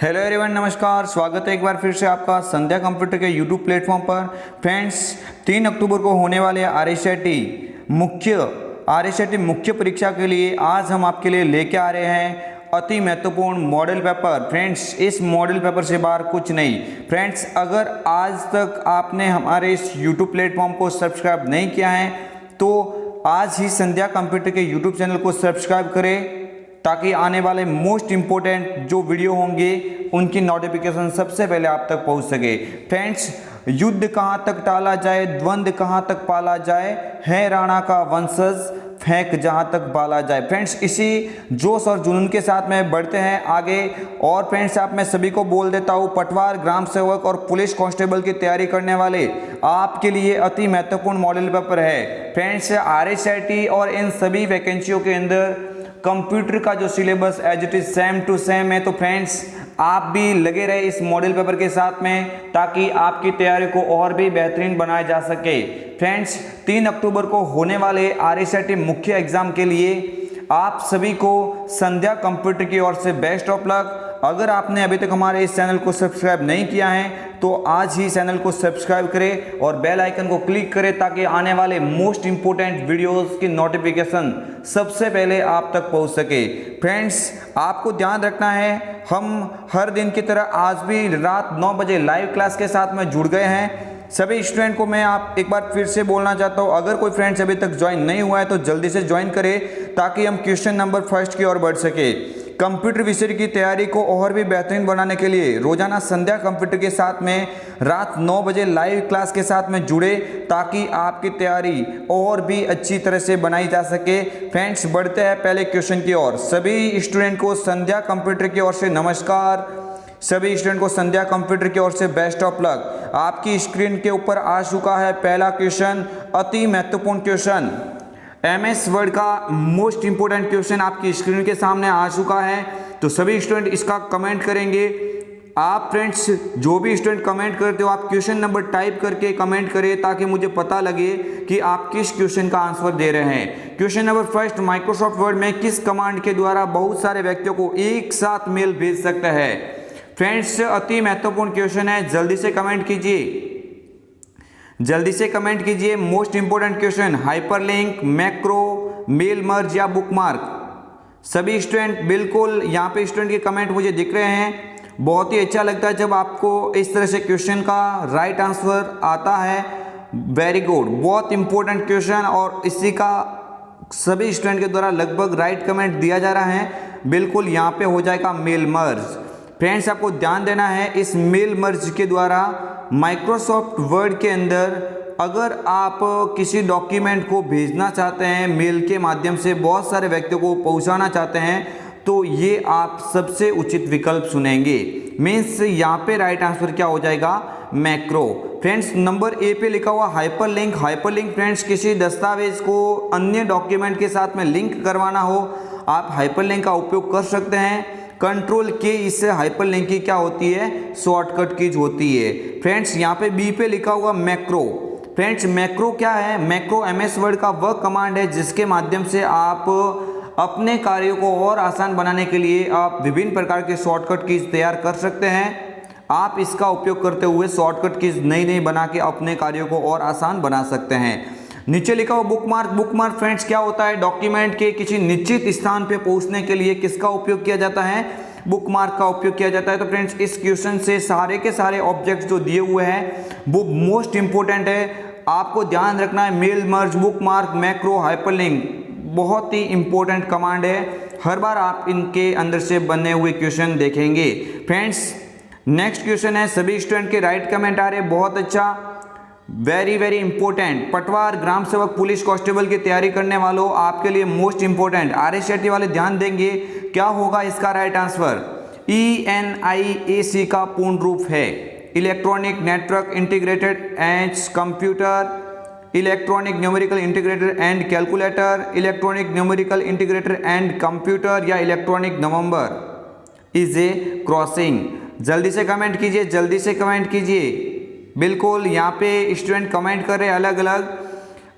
Hello everyone, नमस्कार। स्वागत है एक बार फिर से आपका संध्या कंप्यूटर के यूट्यूब प्लेटफॉर्म पर। फ्रेंड्स, 3 अक्टूबर को होने वाले आरएसआईटी मुख्य परीक्षा के लिए आज हम आपके लिए लेके आ रहे हैं अति महत्वपूर्ण मॉडल पेपर। फ्रेंड्स, इस मॉडल पेपर से बाहर कुछ नहीं। फ्रेंड्स, अगर आज तक आपने हमारे इस यूट्यूब प्लेटफॉर्म को सब्सक्राइब नहीं किया है तो आज ही संध्या कंप्यूटर के यूट्यूब चैनल को सब्सक्राइब करें ताकि आने वाले मोस्ट इम्पोर्टेंट जो वीडियो होंगे उनकी नोटिफिकेशन सबसे पहले आप तक पहुंच सके। फ्रेंड्स, युद्ध कहां तक टाला जाए, द्वंद्व कहां तक पाला जाए, है राणा का वंशज फेंक जहां तक बाला जाए। फ्रेंड्स, इसी जोश और जुनून के साथ में बढ़ते हैं आगे। और फ्रेंड्स, आप मैं सभी को बोल देता हूं, पटवार, ग्राम सेवक और पुलिस कांस्टेबल की तैयारी करने वाले आपके लिए अति महत्वपूर्ण मॉडल पेपर है। फ्रेंड्स, आरएसआईटी और इन सभी वैकेंसियों के अंदर कंप्यूटर का जो syllabus as it is same to same है। तो फ्रेंड्स, आप भी लगे रहे इस मॉडल पेपर के साथ में ताकि आपकी तैयारी को और भी बेहतरीन बनाया जा सके। फ्रेंड्स, 3 अक्टूबर को होने वाले आरएसआईटी मुख्य एग्जाम के लिए आप सभी को संध्या कंप्यूटर की ओर से बेस्ट ऑफ लक। अगर आपने अभी तक हमारे इस चैनल को सब्सक्राइब नहीं किया है तो आज ही चैनल को सब्सक्राइब करें और बेल आइकन को क्लिक करें ताकि आने वाले मोस्ट इंपोर्टेंट वीडियोस की नोटिफिकेशन सबसे पहले आप तक पहुंच सके। फ्रेंड्स, आपको ध्यान रखना है, हम हर दिन की तरह आज भी रात 9 बजे लाइव क्लास के साथ में जुड़ गए हैं। सभी स्टूडेंट को मैं आप एक बार फिर से बोलना चाहता हूं, अगर कोई फ्रेंड्स अभी तक ज्वाइन नहीं हुआ है तो जल्दी से ज्वाइन करें ताकि हम क्वेश्चन नंबर फर्स्ट की ओर बढ़ सके। कंप्यूटर विषय की तैयारी को और भी बेहतरीन बनाने के लिए रोजाना संध्या कंप्यूटर के साथ में रात 9 बजे लाइव क्लास के साथ में जुड़े ताकि आपकी तैयारी और भी अच्छी तरह से बनाई जा सके। फ्रेंड्स, बढ़ते हैं पहले क्वेश्चन की ओर। सभी स्टूडेंट को संध्या कंप्यूटर की ओर से नमस्कार। सभी स्टूडेंट को संध्या कंप्यूटर की ओर से बेस्ट ऑफ लक। आपकी स्क्रीन के ऊपर आ चुका है पहला क्वेश्चन, अति महत्वपूर्ण क्वेश्चन, एमएस वर्ड का मोस्ट इंपोर्टेंट क्वेश्चन आपकी स्क्रीन के सामने आ चुका है। तो सभी स्टूडेंट इसका कमेंट करेंगे। आप फ्रेंड्स, जो भी स्टूडेंट कमेंट करते हो आप क्वेश्चन नंबर टाइप करके कमेंट करें ताकि मुझे पता लगे कि आप किस क्वेश्चन का आंसर दे रहे हैं। Question number first, Microsoft word में किस कमांड के द्वारा बहुत सारे व्यक्तियों को एक साथ मेल भेज सकता है। फ्रेंड्स, अति महत्वपूर्ण क्वेश्चन है, जल्दी से कमेंट कीजिए, जल्दी से कमेंट कीजिए। Most important question, hyperlink, macro, mail merge या बुकमार्क। सभी स्टूडेंट बिल्कुल यहाँ पे स्टूडेंट के कमेंट मुझे दिख रहे हैं। बहुत ही अच्छा लगता है जब आपको इस तरह से क्वेश्चन का राइट आंसर आता है। वेरी गुड, बहुत इंपॉर्टेंट क्वेश्चन और इसी का सभी स्टूडेंट के द्वारा लगभग राइट कमेंट दिया जा रहा है। बिल्कुल यहाँ पे हो जाएगा मेल मर्ज। फ्रेंड्स, आपको ध्यान देना है, इस मेल मर्ज के द्वारा माइक्रोसॉफ्ट वर्ड के अंदर अगर आप किसी डॉक्यूमेंट को भेजना चाहते हैं मेल के माध्यम से, बहुत सारे व्यक्तियों को पहुंचाना चाहते हैं, तो ये आप सबसे उचित विकल्प सुनेंगे। मीन्स यहाँ पे राइट आंसर क्या हो जाएगा, मैक्रो। फ्रेंड्स, नंबर ए पे लिखा हुआ हाइपरलिंक। हाइपरलिंक फ्रेंड्स, किसी दस्तावेज को अन्य डॉक्यूमेंट के साथ में लिंक करवाना हो आप हाइपरलिंक का उपयोग कर सकते हैं। कंट्रोल के इससे हाइपरलिंक की क्या होती है, शॉर्टकट कीज होती है। फ्रेंड्स, यहाँ पे बी पे लिखा हुआ मैक्रो। फ्रेंड्स, मैक्रो क्या है, मैक्रो एमएस वर्ड का वह कमांड है जिसके माध्यम से आप अपने कार्यों को और आसान बनाने के लिए आप विभिन्न प्रकार के शॉर्टकट कीज तैयार कर सकते हैं। आप इसका उपयोग करते हुए शॉर्टकट कीज नई बना के अपने कार्यों को और आसान बना सकते हैं। नीचे लिखा हुआ बुकमार्क। बुकमार्क फ्रेंड्स क्या होता है, डॉक्यूमेंट के किसी निश्चित स्थान पे पहुंचने के लिए किसका उपयोग किया जाता है, बुकमार्क का उपयोग किया जाता है। तो फ्रेंड्स, इस क्वेश्चन से सारे के सारे ऑब्जेक्ट्स जो दिए हुए हैं वो मोस्ट इंपोर्टेंट है, आपको ध्यान रखना है। Mail merge, bookmark, macro, hyperlink बहुत ही इंपॉर्टेंट कमांड है। हर बार आप इनके अंदर से बने हुए क्वेश्चन देखेंगे। फ्रेंड्स, नेक्स्ट क्वेश्चन है, सभी स्टूडेंट के राइट कमेंट आ रहे, बहुत अच्छा, वेरी वेरी इंपॉर्टेंट। पटवार, ग्राम सेवक, पुलिस कांस्टेबल की तैयारी करने वालों आपके लिए मोस्ट इंपॉर्टेंट। आरएसआईटी वाले ध्यान देंगे, क्या होगा इसका राइट आंसर, ENIAC का पूर्ण रूप है electronic network integrated and computer, electronic numerical integrator and calculator, electronic numerical integrator and computer या electronic November is a crossing. जल्दी से कमेंट कीजिए, जल्दी से कमेंट कीजिए। बिल्कुल यहाँ पे स्टूडेंट कमेंट कर रहे हैं अलग अलग।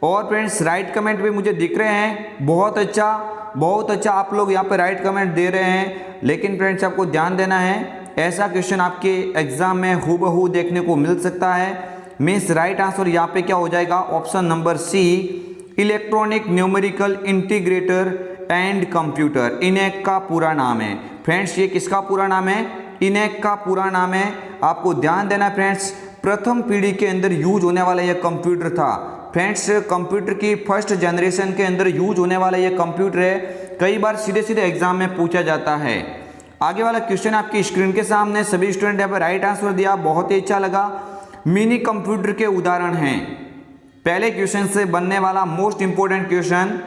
और फ्रेंड्स, राइट कमेंट भी मुझे दिख रहे हैं, बहुत अच्छा, बहुत अच्छा आप लोग यहाँ पे राइट कमेंट दे रहे हैं। लेकिन फ्रेंड्स, आपको ध्यान देना है, ऐसा क्वेश्चन आपके एग्जाम में हूबहू देखने को मिल सकता है। मीन्स राइट आंसर यहाँ पे क्या हो जाएगा, option number C, electronic numerical integrator and computer. ENIAC का पूरा नाम है फ्रेंड्स, ये किसका पूरा नाम है, इनेक का पूरा नाम है। आपको ध्यान देना फ्रेंड्स, प्रथम पीढ़ी के अंदर यूज होने वाला यह कंप्यूटर था फ्रेंड्स, कंप्यूटर की फर्स्ट जनरेशन के अंदर यूज होने वाला यह कंप्यूटर है। कई बार सीधे सीधे एग्जाम में पूछा जाता है। आगे वाला क्वेश्चन आपकी स्क्रीन के सामने, सभी स्टूडेंट यहाँ पर राइट आंसर दिया, बहुत ही अच्छा लगा। मिनी कंप्यूटर के उदाहरण हैं। पहले क्वेश्चन से बनने वाला most important question,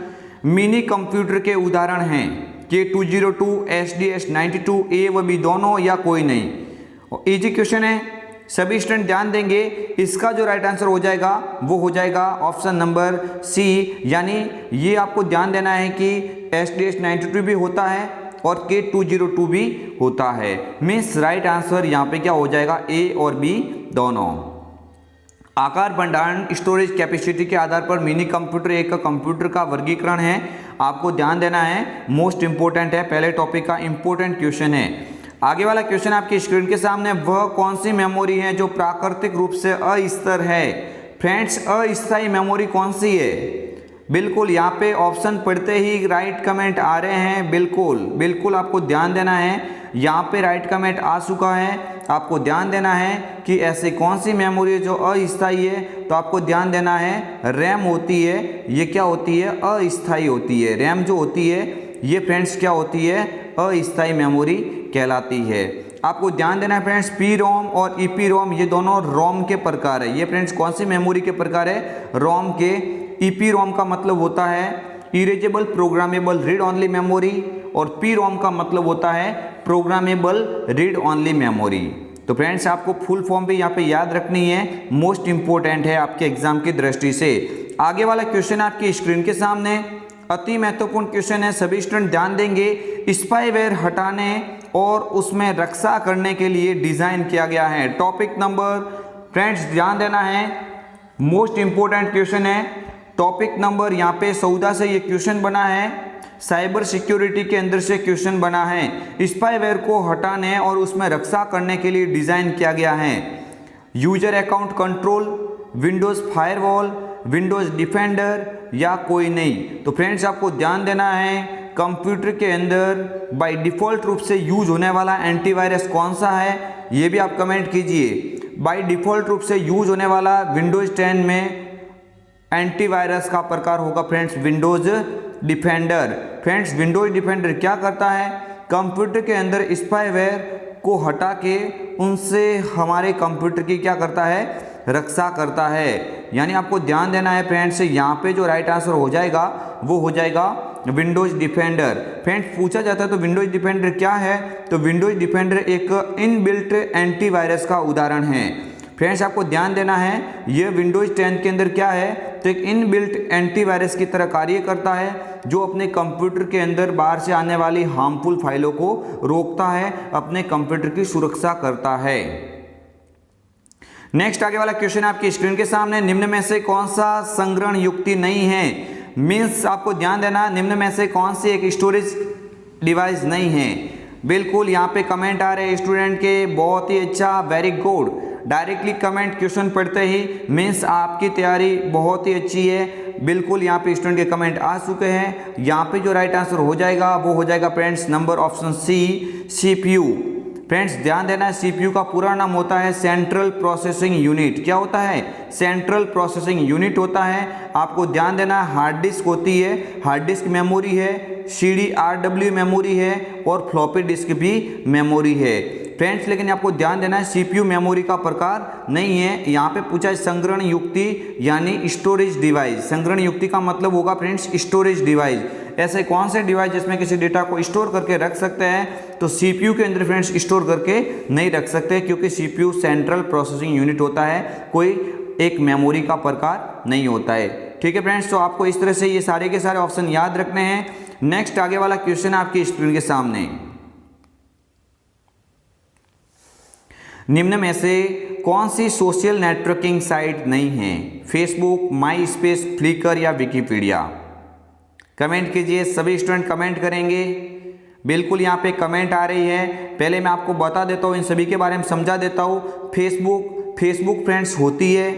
mini computer के उदाहरण हैं K202, SDS92, ए व बी दोनों या कोई नहीं। इजी क्वेश्चन है, सभी स्टूडेंट ध्यान देंगे। इसका जो राइट आंसर हो जाएगा वो हो जाएगा ऑप्शन नंबर सी, यानी ये आपको ध्यान देना है कि SDS92 भी होता है और K202 भी होता है। मीन्स राइट आंसर यहाँ पे क्या हो जाएगा, ए और बी दोनों। आकार, भंडारण, स्टोरेज कैपेसिटी के आधार पर मिनी कंप्यूटर एक कंप्यूटर का वर्गीकरण है। आपको ध्यान देना है, मोस्ट इंपोर्टेंट है, पहले टॉपिक का इंपोर्टेंट क्वेश्चन है। आगे वाला क्वेश्चन आपकी स्क्रीन के सामने, वह कौन सी मेमोरी है जो प्राकृतिक रूप से अस्थिर है। फ्रेंड्स, अस्थायी मेमोरी कौन सी है, बिल्कुल यहाँ पे ऑप्शन पढ़ते ही राइट कमेंट आ रहे हैं। बिल्कुल आपको ध्यान देना है, यहाँ पे राइट कमेंट आ चुका है। आपको ध्यान देना है कि ऐसी कौन सी मेमोरी है जो अस्थायी है, तो आपको ध्यान देना है रैम होती है। ये क्या होती है, अस्थायी होती है। रैम जो होती है ये फ्रेंड्स क्या होती है, अस्थायी मेमोरी कहलाती है। आपको ध्यान देना है फ्रेंड्स, पी रोम और ईपी रोम ये दोनों रोम के प्रकार है। ये फ्रेंड्स कौन सी मेमोरी के प्रकार है, रोम के। ईपी रोम का मतलब होता है erasable programmable read only memory, और पी रोम का मतलब होता है प्रोग्रामेबल रीड ओनली मेमोरी। तो फ्रेंड्स आपको फुल फॉर्म भी यहाँ पे याद रखनी है, मोस्ट इंपोर्टेंट है आपके एग्जाम की दृष्टि से। आगे वाला क्वेश्चन आपकी स्क्रीन के सामने, अति महत्वपूर्ण क्वेश्चन है, सभी स्टूडेंट ध्यान देंगे। स्पाईवेयर हटाने और उसमें रक्षा करने के लिए डिजाइन किया गया है। टॉपिक नंबर, फ्रेंड्स ध्यान देना है, मोस्ट इंपोर्टेंट क्वेश्चन है। टॉपिक नंबर यहाँ पे 14 से ये क्वेश्चन बना है, साइबर सिक्योरिटी के अंदर से क्वेश्चन बना है। स्पाईवेयर को हटाने और उसमें रक्षा करने के लिए डिजाइन किया गया है। User account control, Windows firewall, Windows defender या कोई नहीं। तो फ्रेंड्स आपको ध्यान देना है, कंप्यूटर के अंदर बाय डिफ़ॉल्ट रूप से यूज होने वाला एंटीवायरस कौन सा है, ये भी आप कमेंट कीजिए। बाय डिफ़ॉल्ट रूप से यूज होने वाला विंडोज 10 में एंटीवायरस का प्रकार होगा friends Windows defender. Friends Windows defender क्या करता है, कंप्यूटर के अंदर स्पाईवेयर को हटा के उनसे हमारे कंप्यूटर की क्या करता है, रक्षा करता है। यानी आपको ध्यान देना है फ्रेंड्स, यहाँ पे जो राइट आंसर हो जाएगा वो हो जाएगा विंडोज डिफेंडर। फ्रेंड्स पूछा जाता है तो विंडोज डिफेंडर क्या है, तो विंडोज डिफेंडर एक इनबिल्ट एंटीवायरस का उदाहरण है। फ्रेंड्स आपको ध्यान देना है, यह विंडोज 10 के अंदर क्या है, तो एक इनबिल्ट एंटीवायरस की तरह कार्य करता है, जो अपने कंप्यूटर के अंदर बाहर से आने वाली हार्मफुल फाइलों को रोकता है, अपने कंप्यूटर की सुरक्षा करता है। नेक्स्ट आगे वाला क्वेश्चन आपकी स्क्रीन के सामने, निम्न में से कौन सा संग्रहण युक्ति नहीं है। मीन्स आपको ध्यान देना, निम्न में से कौन सी एक स्टोरेज डिवाइस नहीं है। बिल्कुल यहाँ पे कमेंट आ रहे हैं स्टूडेंट के, बहुत ही अच्छा, very good. Directly comment question पढ़ते ही मीन्स आपकी तैयारी बहुत ही अच्छी है। बिल्कुल यहाँ पे स्टूडेंट के कमेंट आ चुके हैं। यहाँ पे जो राइट आंसर हो जाएगा वो हो जाएगा friends number option C, CPU. Friends ध्यान देना है, सीपीयू का पूरा नाम होता है सेंट्रल प्रोसेसिंग यूनिट। क्या होता है, सेंट्रल प्रोसेसिंग यूनिट होता है। आपको ध्यान देना है, हार्ड डिस्क होती है, हार्ड डिस्क मेमोरी है, CDRW मेमोरी है और फ्लॉपी डिस्क भी मेमोरी है। फ्रेंड्स लेकिन आपको ध्यान देना है, सीपीयू मेमोरी का प्रकार नहीं है। यहाँ पे पूछा है संग्रहण युक्ति यानी स्टोरेज डिवाइस। संग्रहण युक्ति का मतलब होगा फ्रेंड्स स्टोरेज डिवाइस। ऐसे कौन से डिवाइस जिसमें किसी डेटा को स्टोर करके रख सकते हैं, तो सीपीयू के अंदर फ्रेंड्स स्टोर करके नहीं रख सकते, क्योंकि सीपीयू सेंट्रल प्रोसेसिंग यूनिट होता है, कोई एक मेमोरी का प्रकार नहीं होता है। ठीक है फ्रेंड्स, तो आपको इस तरह से ये सारे के सारे ऑप्शन याद रखने हैं। नेक्स्ट आगे वाला क्वेश्चन आपकी स्क्रीन के सामने, निम्न में से कौन सी सोशल नेटवर्किंग साइट नहीं है, फेसबुक, माई स्पेस, फ्लिकर या विकिपीडिया। कमेंट कीजिए, सभी स्टूडेंट कमेंट करेंगे। बिल्कुल यहाँ पे कमेंट आ रही है। पहले मैं आपको बता देता हूँ, इन सभी के बारे में समझा देता हूँ। फेसबुक फ्रेंड्स होती है,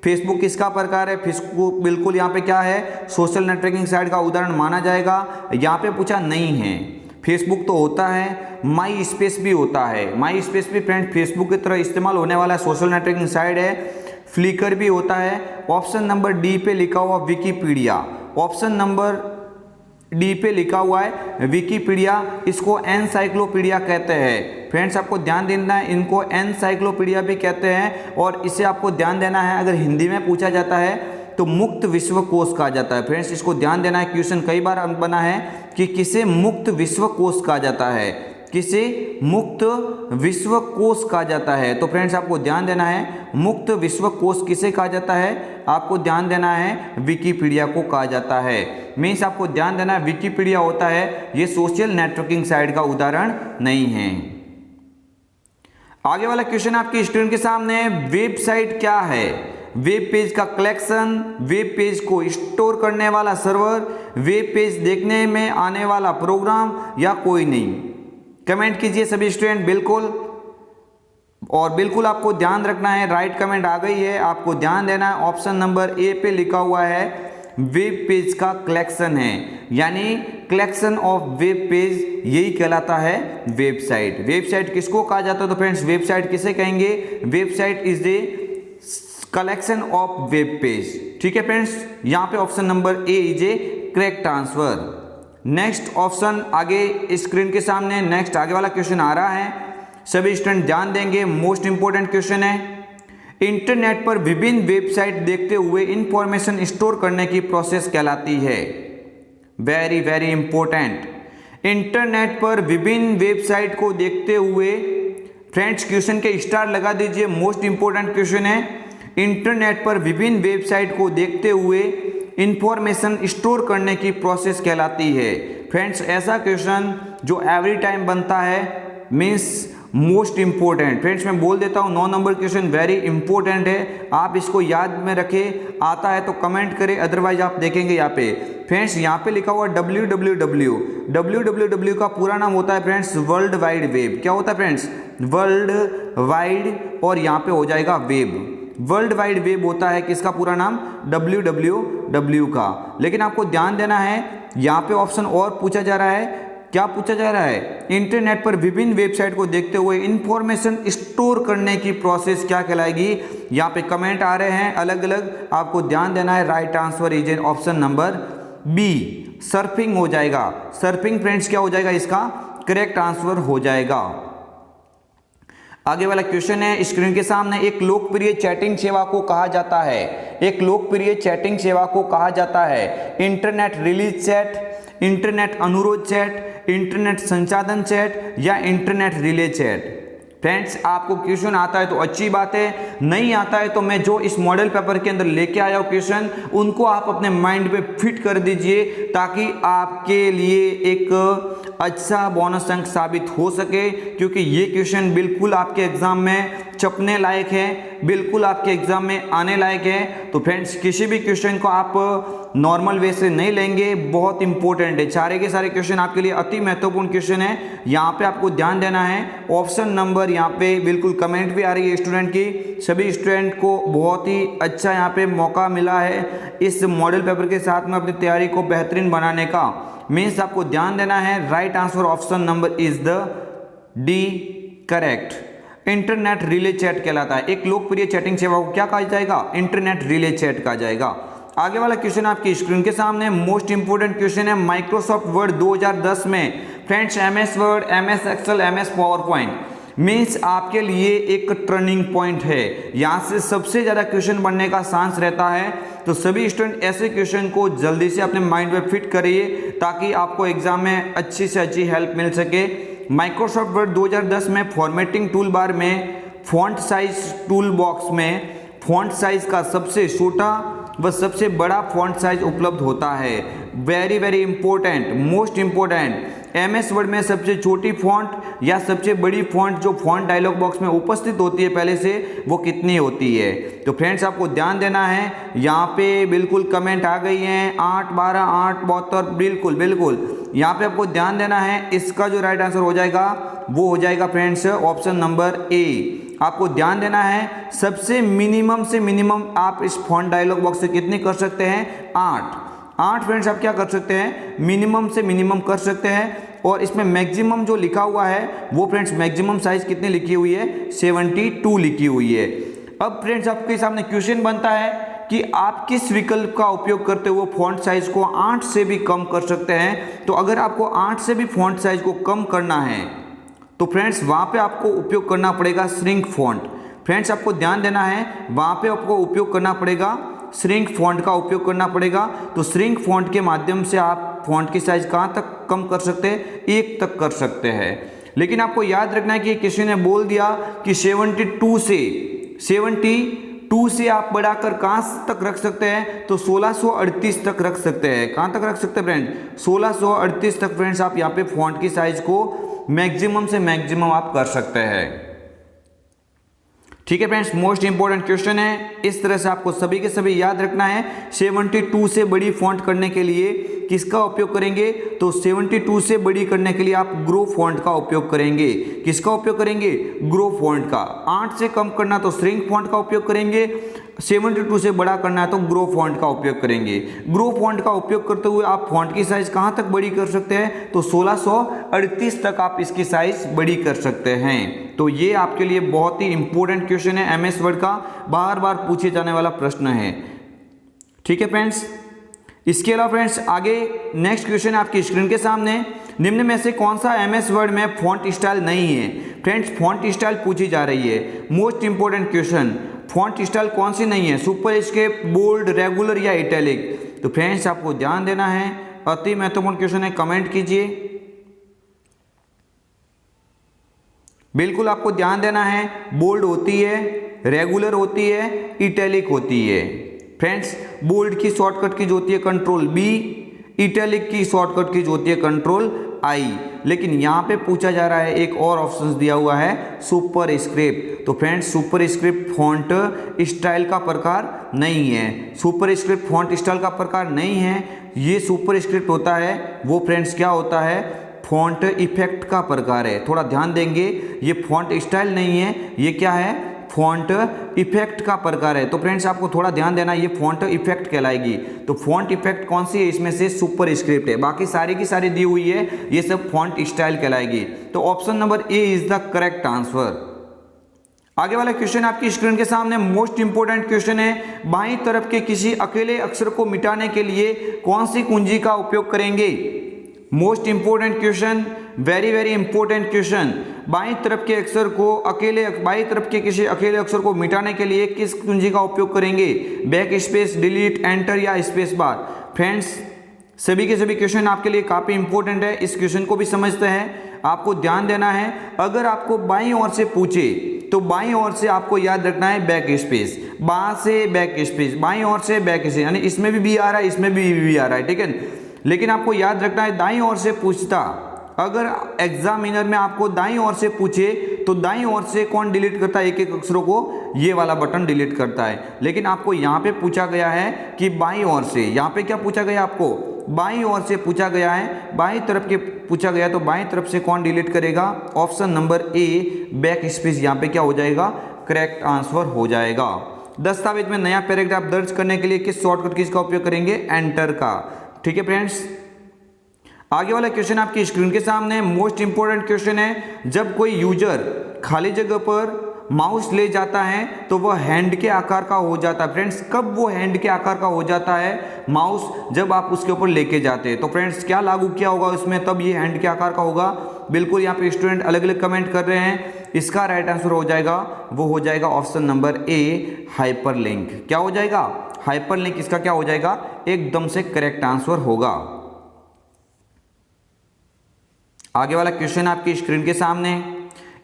फेसबुक किसका प्रकार है? फेसबुक बिल्कुल यहाँ पे क्या है, सोशल नेटवर्किंग साइट का उदाहरण माना जाएगा। यहाँ पे पूछा नहीं है, फेसबुक तो होता है, माई स्पेस भी होता है। माई स्पेस भी फ्रेंड्स फेसबुक की तरह इस्तेमाल होने वाला सोशल नेटवर्किंग साइट है। फ्लिकर भी होता है। ऑप्शन नंबर डी पे लिखा हुआ विकीपीडिया, ऑप्शन नंबर डी पे लिखा हुआ है विकीपीडिया, इसको एनसाइक्लोपीडिया कहते हैं। फ्रेंड्स आपको ध्यान देना है, इनको एनसाइक्लोपीडिया भी कहते हैं। और इसे आपको ध्यान देना है, अगर हिंदी में पूछा जाता है तो मुक्त विश्वकोश कहा जाता है। फ्रेंड्स इसको ध्यान देना है, क्वेश्चन कई बार बना है कि किसे मुक्त विश्वकोश कहा जाता है, किसे मुक्त विश्वकोश कहा जाता है। तो फ्रेंड्स आपको ध्यान देना है, मुक्त विश्वकोश किसे कहा जाता है? आपको ध्यान देना है विकीपीडिया को कहा जाता है। मीन्स आपको ध्यान देना है विकीपीडिया होता है, ये सोशल नेटवर्किंग साइट का उदाहरण नहीं है। आगे वाला क्वेश्चन आपकी स्क्रीन के सामने, वेबसाइट क्या है? वेब पेज का कलेक्शन, वेब पेज को स्टोर करने वाला सर्वर, वेब पेज देखने में आने वाला प्रोग्राम या कोई नहीं। कमेंट कीजिए सभी स्टूडेंट बिल्कुल, और बिल्कुल आपको ध्यान रखना है, राइट कमेंट आ गई है, आपको ध्यान देना है। ऑप्शन नंबर ए पे लिखा हुआ है वेब पेज का कलेक्शन है, यानी कलेक्शन ऑफ वेब पेज, यही कहलाता है वेबसाइट। वेबसाइट किसको कहा जाता है? तो फ्रेंड्स वेबसाइट किसे कहेंगे? Website is a collection of web page. ठीक है फ्रेंड्स, यहाँ पे option number A is a correct answer. Next option आगे स्क्रीन के सामने, नेक्स्ट आगे वाला क्वेश्चन आ रहा है, सभी स्टूडेंट ध्यान देंगे, मोस्ट इंपोर्टेंट क्वेश्चन है। इंटरनेट पर विभिन्न वेबसाइट देखते हुए इंफॉर्मेशन स्टोर करने की प्रोसेस कहलाती है। Very very important. इंटरनेट पर विभिन्न वेबसाइट को देखते हुए, फ्रेंड्स क्वेश्चन के स्टार लगा दीजिए, मोस्ट इंपोर्टेंट क्वेश्चन है। इंटरनेट पर विभिन्न वेबसाइट को देखते हुए इंफॉर्मेशन स्टोर करने की प्रोसेस कहलाती है। फ्रेंड्स ऐसा क्वेश्चन जो एवरी टाइम बनता है, मीन्स मोस्ट इंपोर्टेंट। फ्रेंड्स मैं बोल देता हूँ 9 नंबर क्वेश्चन वेरी इंपॉर्टेंट है, आप इसको याद में रखें। आता है तो कमेंट करें, अदरवाइज आप देखेंगे यहाँ पे। फ्रेंड्स यहाँ पे लिखा हुआ www का पूरा नाम होता है फ्रेंड्स वर्ल्ड वाइड वेब। क्या होता है फ्रेंड्स? वर्ल्ड वाइड, और यहाँ पे हो जाएगा वेब। वर्ल्ड वाइड वेब होता है किसका पूरा नाम? www का। लेकिन आपको ध्यान देना है, यहाँ पे ऑप्शन और पूछा जा रहा है। क्या पूछा जा रहा है? इंटरनेट पर विभिन्न वेबसाइट को देखते हुए इंफॉर्मेशन स्टोर करने की प्रोसेस क्या कहलाएगी? यहाँ पे कमेंट आ रहे हैं अलग अलग, आपको ध्यान देना है। Right answer is option number B, surfing हो जाएगा। सर्फिंग फ्रेंड्स क्या हो जाएगा? इसका करेक्ट आंसर हो जाएगा। आगे वाला क्वेश्चन है स्क्रीन के सामने, एक लोकप्रिय चैटिंग सेवा को कहा जाता है, एक लोकप्रिय चैटिंग सेवा को कहा जाता है इंटरनेट रिलीज चैट, इंटरनेट अनुरोध चैट, इंटरनेट संसाधन चैट या इंटरनेट रिले चैट। फ्रेंड्स आपको क्वेश्चन आता है तो अच्छी बात है, नहीं आता है तो मैं जो इस मॉडल पेपर के अंदर लेके आया हूँ क्वेश्चन, उनको आप अपने माइंड पे फिट कर दीजिए ताकि आपके लिए एक अच्छा बोनस अंक साबित हो सके। क्योंकि ये क्वेश्चन बिल्कुल आपके एग्जाम में छपने लायक है, बिल्कुल आपके एग्जाम में आने लायक है। तो फ्रेंड्स किसी भी क्वेश्चन को आप नॉर्मल वे से नहीं लेंगे, बहुत इंपॉर्टेंट है। सारे के सारे क्वेश्चन आपके लिए अति महत्वपूर्ण क्वेश्चन है, यहाँ पे आपको ध्यान देना है। ऑप्शन नंबर यहाँ पे बिल्कुल कमेंट भी आ रही है स्टूडेंट की, सभी स्टूडेंट को बहुत ही अच्छा यहाँ पे मौका मिला है इस मॉडल पेपर के साथ में अपनी तैयारी को बेहतरीन बनाने का। मीन्स आपको ध्यान देना है, right answer option number is the D correct. Internet relay chat कहलाता है, एक लोकप्रिय चैटिंग सेवा को क्या कहा जाएगा? इंटरनेट रिले चैट कहा जाएगा। आगे वाला क्वेश्चन आपकी स्क्रीन के सामने, मोस्ट इंपोर्टेंट क्वेश्चन है। माइक्रोसॉफ्ट वर्ड 2010 में friends MS Word, MS Excel, MS PowerPoint means आपके लिए एक टर्निंग पॉइंट है, यहाँ से सबसे ज़्यादा क्वेश्चन बनने का चांस रहता है। तो सभी स्टूडेंट ऐसे क्वेश्चन को जल्दी से अपने माइंड में फिट करिए ताकि आपको एग्जाम में अच्छी से अच्छी हेल्प मिल सके। माइक्रोसॉफ्ट वर्ड 2010 में फॉर्मेटिंग टूल बार में फॉन्ट साइज टूल बॉक्स में फॉन्ट साइज का सबसे छोटा व सबसे बड़ा फॉन्ट साइज उपलब्ध होता है। Very very important, most important. MS word में सबसे छोटी फॉन्ट या सबसे बड़ी फॉन्ट जो फॉन्ट डायलॉग बॉक्स में उपस्थित होती है पहले से, वो कितनी होती है। तो फ्रेंड्स आपको ध्यान देना है, यहाँ पे बिल्कुल कमेंट आ गई हैं 8, 12, 8, 72, बिल्कुल बिल्कुल यहाँ पे आपको ध्यान देना है। इसका जो राइट आंसर हो जाएगा वो हो जाएगा फ्रेंड्स ऑप्शन नंबर ए। आपको ध्यान देना है, सबसे मिनिमम से मिनिमम आप इस फॉन्ट डायलॉग बॉक्स से कितनी कर सकते हैं, 8 फ्रेंड्स आप क्या कर सकते हैं, मिनिमम से मिनिमम कर सकते हैं। और इसमें मैक्सिमम जो लिखा हुआ है वो फ्रेंड्स मैक्सिमम साइज कितनी लिखी हुई है, 72 लिखी हुई है। अब फ्रेंड्स आपके सामने क्वेश्चन बनता है कि आप किस विकल्प का उपयोग करते हुए फॉन्ट साइज को 8 से भी कम कर सकते हैं। तो अगर आपको 8 से भी फॉन्ट साइज को कम करना है तो फ्रेंड्स वहाँ पे आपको उपयोग करना पड़ेगा श्रिंक फॉन्ट। फ्रेंड्स आपको ध्यान देना है, वहाँ पे आपको उपयोग करना पड़ेगा श्रिंक फॉन्ट का उपयोग करना पड़ेगा। तो श्रिंक फॉन्ट के माध्यम से आप फॉन्ट की साइज कहाँ तक कम कर सकते हैं, 1 तक कर सकते हैं। लेकिन आपको याद रखना है कि किसी ने बोल दिया कि 72 से आप बढ़ाकर कहाँ तक रख सकते हैं, तो 1638 तक रख सकते हैं। कहाँ तक रख सकते हैं फ्रेंड, 1638 तक फ्रेंड्स आप यहाँ पे फॉन्ट की साइज को मैक्सिमम से मैक्सिमम आप कर सकते हैं। ठीक है फ्रेंड्स, मोस्ट इंपॉर्टेंट क्वेश्चन है, इस तरह से आपको सभी के सभी याद रखना है। 72 से बड़ी फॉन्ट करने के लिए किसका उपयोग करेंगे, तो 72 से बड़ी करने के लिए आप ग्रो फॉन्ट का उपयोग करेंगे। किसका उपयोग करेंगे, ग्रो फॉन्ट का। 8 से कम करना तो श्रिंक फॉन्ट का उपयोग करेंगे, 72 से बड़ा करना है तो ग्रो फॉन्ट का उपयोग करेंगे। ग्रो फॉन्ट का उपयोग करते हुए आप फॉन्ट की साइज कहाँ तक बड़ी कर सकते हैं, तो 1638 तक आप इसकी साइज बड़ी कर सकते हैं। तो ये आपके लिए बहुत ही इंपॉर्टेंट क्वेश्चन है, MS वर्ड का बार बार पूछे जाने वाला प्रश्न है। ठीक है फ्रेंड्स, इसके अलावा फ्रेंड्स आगे नेक्स्ट क्वेश्चन आपकी स्क्रीन के सामने, निम्न में से कौन सा MS वर्ड में फॉन्ट स्टाइल नहीं है। फ्रेंड्स फॉन्ट स्टाइल पूछी जा रही है, most important question, font style कौन सी नहीं है, सुपरस्क्रिप्ट, बोल्ड, रेगुलर या इटैलिक। तो फ्रेंड्स आपको ध्यान देना है, अति महत्वपूर्ण क्वेश्चन है, कमेंट कीजिए। बिल्कुल आपको ध्यान देना है, बोल्ड होती है, रेगुलर होती है, इटैलिक होती है। फ्रेंड्स बोल्ड की शॉर्टकट की जो होती है कंट्रोल B, इटैलिक की शॉर्टकट की जो होती है कंट्रोल I। लेकिन यहाँ पे पूछा जा रहा है, एक और ऑप्शन दिया हुआ है सुपर स्क्रिप्ट। तो friends super script font style का प्रकार नहीं है, सुपर स्क्रिप्ट फॉन्ट स्टाइल का प्रकार नहीं है। ये सुपर स्क्रिप्ट होता है वो फ्रेंड्स क्या होता है, फॉन्ट इफेक्ट का प्रकार है। थोड़ा ध्यान देंगे, ये फॉन्ट स्टाइल नहीं है, ये क्या है, फॉन्ट इफेक्ट का प्रकार है। तो फ्रेंड्स आपको थोड़ा ध्यान देना, ये फॉन्ट इफेक्ट कहलाएगी। तो फॉन्ट इफेक्ट कौन सी है, इसमें से सुपर स्क्रिप्ट है, बाकी सारी की सारी दी हुई है, ये सब फॉन्ट स्टाइल कहलाएगी। तो option number A is the correct answer. आगे वाला क्वेश्चन आपकी स्क्रीन के सामने मोस्ट इंपोर्टेंट क्वेश्चन है, बाईं तरफ के किसी अकेले अक्षर को मिटाने के लिए कौन सी कुंजी का उपयोग करेंगे। Most important question, very very important question, बाईं तरफ के अक्षर को बाईं तरफ के किसी अकेले अक्षर को मिटाने के लिए किस कुंजी का उपयोग करेंगे, बैक स्पेस, डिलीट, एंटर या स्पेस बार। फ्रेंड्स सभी के सभी क्वेश्चन आपके लिए काफ़ी इंपॉर्टेंट है, इस क्वेश्चन को भी समझते हैं। आपको ध्यान देना है, अगर आपको बाईं ओर से पूछे तो बाईं ओर से आपको याद रखना है बैक स्पेस, बाएं से बैक स्पेस, बाईं ओर से बैक स्पेस, यानी इसमें भी आ रहा है, इसमें भी आ रहा है, ठीक है। लेकिन आपको याद रखना है दाईं ओर से पूछता, अगर एग्जामिनर में आपको दाईं ओर से पूछे तो दाईं ओर से कौन डिलीट करता है एक एक अक्षरों को, ये वाला बटन डिलीट करता है। लेकिन आपको यहाँ पे पूछा गया है कि बाईं ओर से, यहाँ पे क्या पूछा गया, आपको बाईं ओर से पूछा गया है, बाईं तरफ के पूछा गया, तो बाईं तरफ से कौन डिलीट करेगा, ऑप्शन नंबर ए बैक स्पेस यहाँ पे क्या हो जाएगा, करेक्ट आंसर हो जाएगा। दस्तावेज में नया पैराग्राफ दर्ज करने के लिए किस शॉर्टकट कीज का उपयोग करेंगे, एंटर का। ठीक है फ्रेंड्स, आगे वाला क्वेश्चन आपकी स्क्रीन के सामने मोस्ट इंपोर्टेंट क्वेश्चन है, जब कोई यूजर खाली जगह पर माउस ले जाता है तो वह हैंड के आकार का हो जाता है। फ्रेंड्स कब वो हैंड के आकार का हो जाता है माउस, जब आप उसके ऊपर लेके जाते हैं। तो फ्रेंड्स क्या लागू किया होगा उसमें, तब ये हैंड के आकार का होगा। बिल्कुल यहाँ पे स्टूडेंट अलग अलग कमेंट कर रहे हैं, इसका राइट आंसर हो जाएगा, वो हो जाएगा ऑप्शन नंबर ए हाइपरलिंक। क्या हो जाएगा, हाइपरलिंक, इसका क्या हो जाएगा, एकदम से करेक्ट आंसर होगा। आगे वाला क्वेश्चन आपकी स्क्रीन के सामने,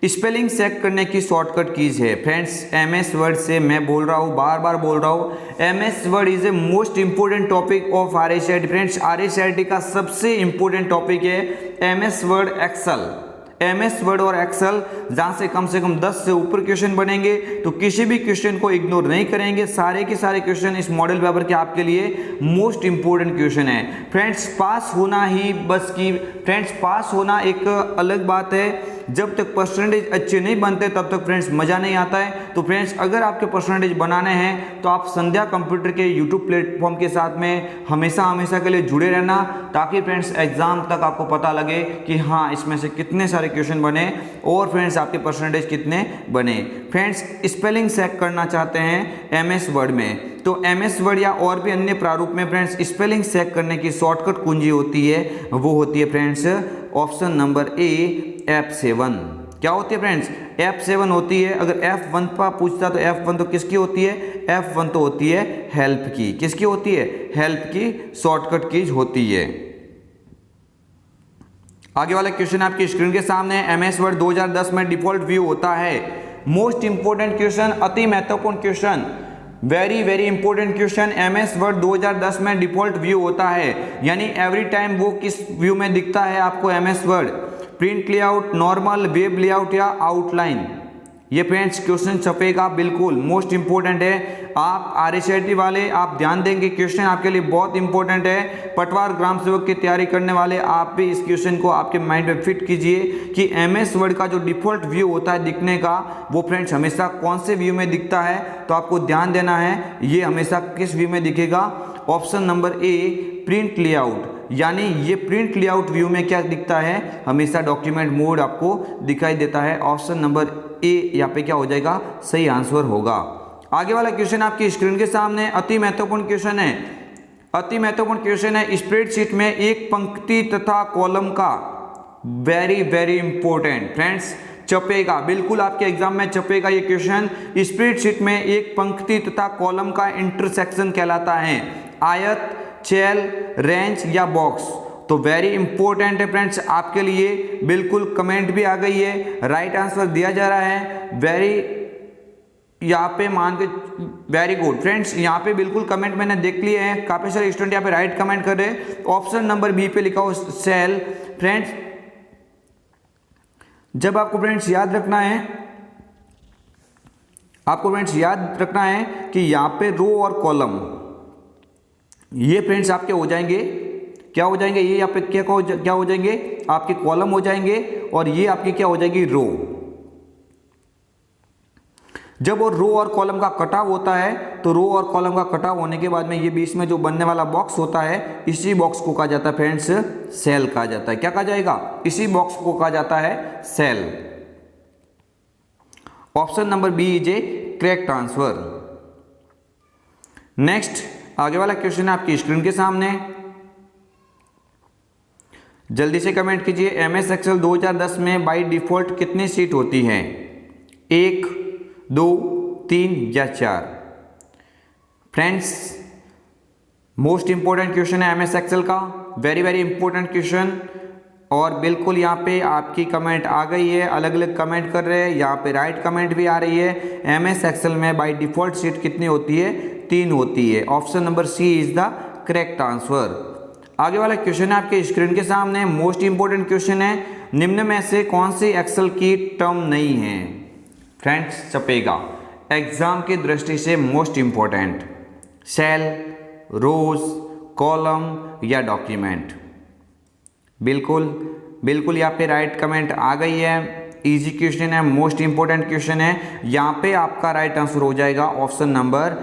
स्पेलिंग चेक करने की शॉर्टकट कीज है फ्रेंड्स। एमएस वर्ड से मैं बोल रहा हूँ, बार बार बोल रहा हूँ, MS Word is a most important topic of RSIT friends. RSIT का सबसे इंपोर्टेंट टॉपिक है MS Word Excel. MS Word और एक्सेल जहाँ से कम 10 से ऊपर क्वेश्चन बनेंगे, तो किसी भी क्वेश्चन को इग्नोर नहीं करेंगे। सारे के सारे क्वेश्चन इस मॉडल पेपर के आपके लिए मोस्ट इंपोर्टेंट क्वेश्चन है फ्रेंड्स। पास होना ही बस की फ्रेंड्स, पास होना एक अलग बात है, जब तक परसेंटेज अच्छे नहीं बनते तब तक फ्रेंड्स मज़ा नहीं आता है। तो फ्रेंड्स अगर आपके परसेंटेज बनाने हैं तो आप संध्या कंप्यूटर के यूट्यूब प्लेटफॉर्म के साथ में हमेशा के लिए जुड़े रहना, ताकि फ्रेंड्स एग्जाम तक आपको पता लगे कि हाँ इसमें से कितने सारे क्वेश्चन बने और फ्रेंड्स आपके परसेंटेज कितने बने। फ्रेंड्स स्पेलिंग चेक करना चाहते हैं एमएस वर्ड में, तो एमएस वर्ड या और भी अन्य प्रारूप में फ्रेंड्स स्पेलिंग चेक करने की शॉर्टकट कुंजी होती है, वो होती है फ्रेंड्स ऑप्शन नंबर ए F7। क्या होती है फ्रेंड्स? F7 होती है। अगर F1 पर पूछता तो F1 तो किसकी होती है? F1 तो होती है हेल्प की। किसकी होती है? हेल्प की शॉर्टकट कीज होती है। आगे वाला क्वेश्चन आपकी स्क्रीन के सामने है। एमएस वर्ड 2010 में डिफॉल्ट व्यू होता है। मोस्ट इंपोर्टेंट क्वेश्चन, अति महत्वपूर्ण question, very important question. MS word 2010 में डिफॉल्ट व्यू होता है, यानी एवरी टाइम वो किस व्यू में दिखता है आपको? MS word print layout, normal, web layout या आउटलाइन। ये फ्रेंड्स क्वेश्चन छपेगा, बिल्कुल मोस्ट इंपोर्टेंट है। आप आरएसआईटी वाले आप ध्यान देंगे, क्वेश्चन आपके लिए बहुत इंपॉर्टेंट है। पटवार ग्राम सेवक की तैयारी करने वाले आप भी इस क्वेश्चन को आपके माइंड में फिट कीजिए कि एमएस वर्ड का जो डिफॉल्ट व्यू होता है दिखने का, वो फ्रेंड्स हमेशा कौन से व्यू में दिखता है, तो आपको ध्यान देना है ये हमेशा किस व्यू में दिखेगा। ऑप्शन नंबर ए प्रिंट लेआउट, यानी ये प्रिंट लेआउट व्यू में क्या दिखता है? हमेशा डॉक्यूमेंट मोड आपको दिखाई देता है। ऑप्शन नंबर ए यहाँ पे क्या हो जाएगा? सही आंसर होगा। आगे वाला क्वेश्चन आपकी स्क्रीन के सामने अति महत्वपूर्ण क्वेश्चन है। अति महत्वपूर्ण क्वेश्चन है स्प्रेडशीट में एक पंक्ति तथा कॉलम का, वेरी इंपॉर्टेंट फ्रेंड्स, छपेगा, बिल्कुल आपके एग्जाम में छपेगा ये क्वेश्चन। स्प्रेडशीट में एक पंक्ति तथा कॉलम का इंटरसेक्शन कहलाता है आयत, सेल, रेंज या बॉक्स। तो वेरी इंपॉर्टेंट है फ्रेंड्स आपके लिए, बिल्कुल कमेंट भी आ गई है, राइट आंसर दिया जा रहा है। यहाँ पे मान के वेरी गुड फ्रेंड्स, यहाँ पे बिल्कुल कमेंट मैंने देख लिए हैं, काफी सारे स्टूडेंट यहाँ पे राइट कमेंट कर रहे हैं। ऑप्शन नंबर बी पे लिखा हो सेल। फ्रेंड्स जब आपको फ्रेंड्स याद रखना है, आपको फ्रेंड्स याद रखना है कि यहाँ पे रो और कॉलम, ये फ्रेंड्स आपके हो जाएंगे, क्या हो जाएंगे? ये यहाँ पे क्या हो जाएंगे? आपके कॉलम हो जाएंगे, और ये आपकी क्या हो जाएगी? रो। जब वो रो और कॉलम का कटाव होता है, तो रो और कॉलम का कटाव होने के बाद में ये बीच में जो बनने वाला बॉक्स होता है, इसी बॉक्स को कहा जाता है फ्रेंड्स सेल कहा जाता है। क्या कहा जाएगा? इसी बॉक्स को कहा जाता है cell. Option number B is a correct answer. Next आगे वाला क्वेश्चन है आपकी स्क्रीन के सामने, जल्दी से कमेंट कीजिए। एमएस एक्सेल 2010 में बाय डिफॉल्ट कितनी सीट होती हैं? 1, 2, 3 या 4? फ्रेंड्स मोस्ट इंपॉर्टेंट क्वेश्चन है एमएस एक्सेल का, वेरी इंपॉर्टेंट क्वेश्चन। और बिल्कुल यहाँ पे आपकी कमेंट आ गई है, अलग अलग कमेंट कर रहे हैं, यहाँ पे राइट कमेंट भी आ रही है। एमएस एक्सेल में बाय डिफॉल्ट सीट कितनी होती है? 3 होती है। Option number C is the correct answer. आगे वाला क्वेश्चन है आपके स्क्रीन के सामने, मोस्ट इंपोर्टेंट क्वेश्चन है। निम्न में से कौन सी एक्सेल की टर्म नहीं है? फ्रेंड्स छपेगा, एग्जाम की दृष्टि से मोस्ट इंपोर्टेंट, सेल, रोज, कॉलम या डॉक्यूमेंट। बिल्कुल यहाँ पे राइट कमेंट आ गई है। इजी क्वेश्चन है, मोस्ट इंपोर्टेंट क्वेश्चन है। यहाँ पे आपका राइट आंसर हो जाएगा ऑप्शन नंबर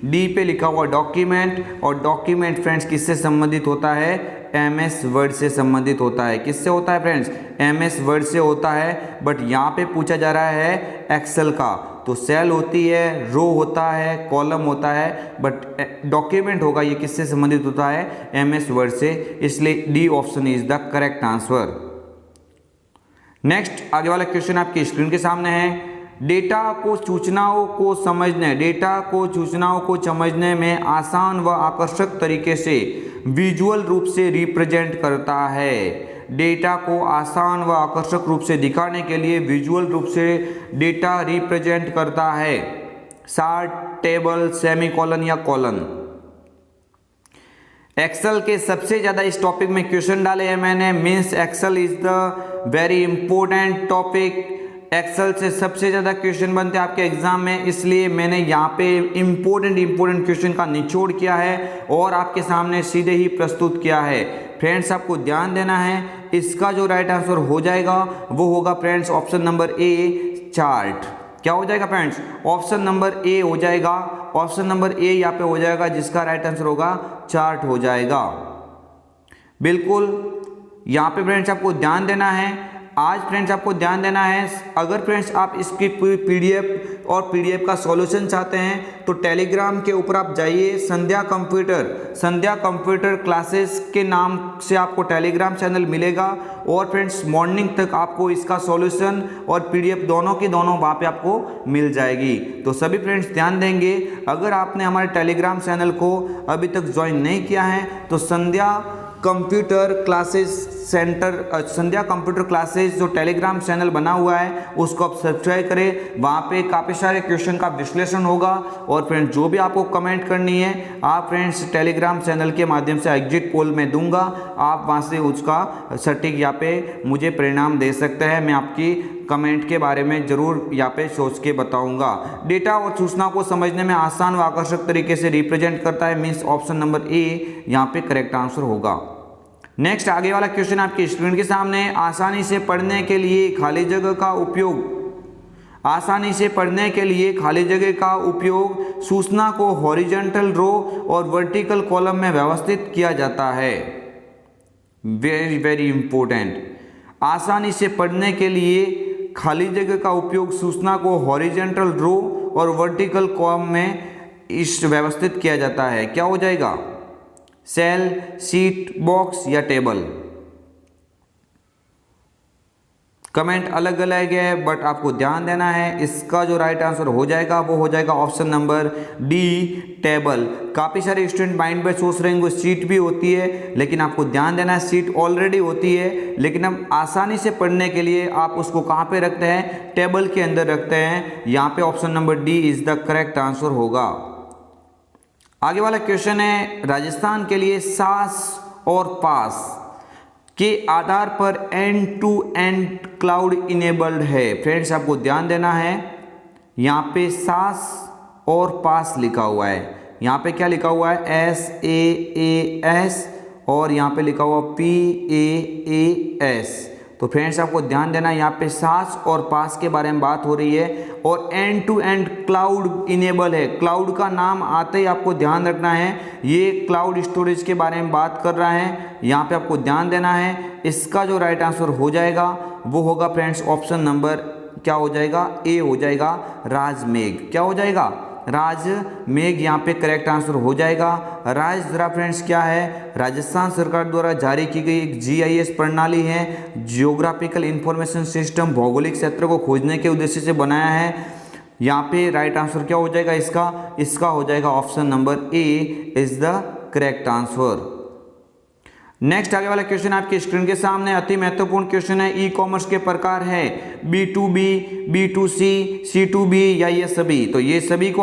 डी पे लिखा हुआ डॉक्यूमेंट। और डॉक्यूमेंट फ्रेंड्स किससे संबंधित होता है? एमएस वर्ड से संबंधित होता है। किससे होता है फ्रेंड्स? एमएस वर्ड से होता है। बट यहाँ पे पूछा जा रहा है एक्सेल का, तो सेल होती है, रो होता है, कॉलम होता है, बट डॉक्यूमेंट होगा, ये किससे संबंधित होता है? एमएस वर्ड से, इसलिए D option is the correct answer. Next आगे वाला क्वेश्चन आपकी स्क्रीन के सामने है। डेटा को सूचनाओं को समझने में आसान व आकर्षक तरीके से विजुअल रूप से रिप्रेजेंट करता है। डेटा को आसान व आकर्षक रूप से दिखाने के लिए विजुअल रूप से डेटा रिप्रेजेंट करता है। चार्ट, टेबल, सेमीकोलन या कॉलन। एक्सेल के सबसे ज़्यादा इस टॉपिक में क्वेश्चन डाले हैं मैंने। Means Excel is the very important topic. Excel से सबसे ज़्यादा क्वेश्चन बनते हैं आपके एग्जाम में, इसलिए मैंने यहाँ पे इम्पोर्टेंट क्वेश्चन का निचोड़ किया है और आपके सामने सीधे ही प्रस्तुत किया है। फ्रेंड्स आपको ध्यान देना है, इसका जो राइट आंसर हो जाएगा वो होगा फ्रेंड्स ऑप्शन नंबर ए, चार्ट। क्या हो जाएगा फ्रेंड्स? ऑप्शन नंबर ए हो जाएगा। ऑप्शन नंबर ए यहाँ पे हो जाएगा, जिसका राइट आंसर होगा चार्ट हो जाएगा। बिल्कुल यहाँ पे फ्रेंड्स आपको ध्यान देना है। आज फ्रेंड्स आपको ध्यान देना है, अगर फ्रेंड्स आप इसकी पीडीएफ और पीडीएफ का सॉल्यूशन चाहते हैं तो टेलीग्राम के ऊपर आप जाइए। संध्या कंप्यूटर क्लासेस के नाम से आपको टेलीग्राम चैनल मिलेगा और फ्रेंड्स मॉर्निंग तक आपको इसका सॉल्यूशन और पीडीएफ दोनों की दोनों वहाँ पे आपको मिल जाएगी। तो सभी फ्रेंड्स ध्यान देंगे, अगर आपने हमारे टेलीग्राम चैनल को अभी तक ज्वाइन नहीं किया है तो संध्या कंप्यूटर क्लासेस जो टेलीग्राम चैनल बना हुआ है उसको आप सब्सक्राइब करें। वहाँ पे काफ़ी सारे क्वेश्चन का विश्लेषण होगा और फ्रेंड्स जो भी आपको कमेंट करनी है आप फ्रेंड्स टेलीग्राम चैनल के माध्यम से एग्जिट पोल में दूंगा, आप वहाँ से उसका सटीक यहाँ पे मुझे परिणाम दे सकते हैं। मैं आपकी कमेंट के बारे में जरूर यहाँ पे सोच के बताऊंगा। डेटा और सूचना को समझने में आसान व आकर्षक तरीके से रिप्रेजेंट करता है। मीन्स ऑप्शन नंबर ए यहाँ पे करेक्ट आंसर होगा। नेक्स्ट आगे वाला क्वेश्चन आपकी स्क्रीन के सामने। आसानी से पढ़ने के लिए खाली जगह का उपयोग सूचना को हॉरिजॉन्टल रो और वर्टिकल कॉलम में व्यवस्थित किया जाता है। Very important. आसानी से पढ़ने के लिए खाली जगह का उपयोग सूचना को हॉरिजॉन्टल रो और वर्टिकल कॉलम में व्यवस्थित किया जाता है। क्या हो जाएगा? सेल, शीट, बॉक्स या टेबल। कमेंट अलग अलग है बट आपको ध्यान देना है, इसका जो राइट आंसर हो जाएगा वो हो जाएगा ऑप्शन नंबर डी, टेबल। काफ़ी सारे स्टूडेंट माइंड में सोच रहे हैं सीट भी होती है, लेकिन आपको ध्यान देना है सीट ऑलरेडी होती है, लेकिन हम आसानी से पढ़ने के लिए आप उसको कहाँ पे रखते हैं? टेबल के अंदर रखते हैं। यहाँ पे option number D is the correct answer होगा। आगे वाला क्वेश्चन है, राजस्थान के लिए सास और पास के आधार पर end to end cloud enabled है। फ्रेंड्स आपको ध्यान देना है, यहाँ पे सास और पास लिखा हुआ है। यहाँ पे क्या लिखा हुआ है? SAAS और यहाँ पे लिखा हुआ PAAS। तो फ्रेंड्स आपको ध्यान देना है, यहाँ पे सास और पास के बारे में बात हो रही है और end to end cloud enable है। क्लाउड का नाम आते ही आपको ध्यान रखना है, ये क्लाउड स्टोरेज के बारे में बात कर रहा है। यहाँ पे आपको ध्यान देना है, इसका जो राइट आंसर हो जाएगा वो होगा फ्रेंड्स ऑप्शन नंबर क्या हो जाएगा? ए हो जाएगा, राजमेघ। क्या हो जाएगा? राजमेघ यहाँ पे करेक्ट आंसर हो जाएगा। राजद्रा फ्रेंड्स क्या है? राजस्थान सरकार द्वारा जारी की गई एक GIS प्रणाली है, जियोग्राफिकल इंफॉर्मेशन सिस्टम। भौगोलिक क्षेत्र को खोजने के उद्देश्य से बनाया है। यहाँ पे राइट आंसर क्या हो जाएगा इसका हो जाएगा option number A is the correct answer. Next आगे वाला क्वेश्चन आपकी स्क्रीन के सामने अति महत्वपूर्ण क्वेश्चन है। ई कॉमर्स के प्रकार है B2B, B2C, C2B या ये सभी? तो ये सभी को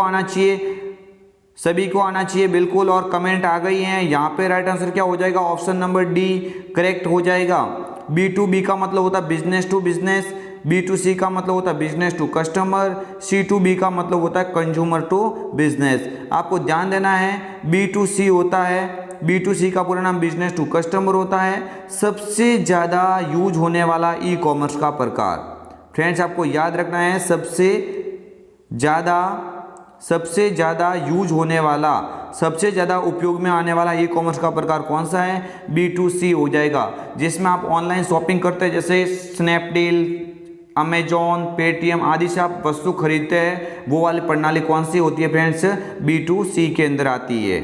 आना चाहिए बिल्कुल। और कमेंट आ गई हैं, यहाँ पे राइट आंसर क्या हो जाएगा? ऑप्शन नंबर डी करेक्ट हो जाएगा। B2B का मतलब होता है बिजनेस टू बिजनेस, B2C का मतलब होता है बिजनेस टू कस्टमर, C2B का मतलब होता है कंज्यूमर टू बिजनेस। आपको ध्यान देना है, B2C होता है, B2C का पूरा नाम बिजनेस टू कस्टमर होता है। सबसे ज़्यादा यूज होने वाला ई कॉमर्स का प्रकार। फ्रेंड्स आपको याद रखना है, सबसे ज़्यादा यूज होने वाला, सबसे ज़्यादा उपयोग में आने वाला ई कॉमर्स का प्रकार कौन सा है? B2C हो जाएगा, जिसमें आप ऑनलाइन शॉपिंग करते हैं, जैसे स्नैपडील, अमेजॉन, पेटीएम आदि से आप वस्तु खरीदते हैं। वो वाली प्रणाली कौन सी होती है फ्रेंड्स? B2C के अंदर आती है।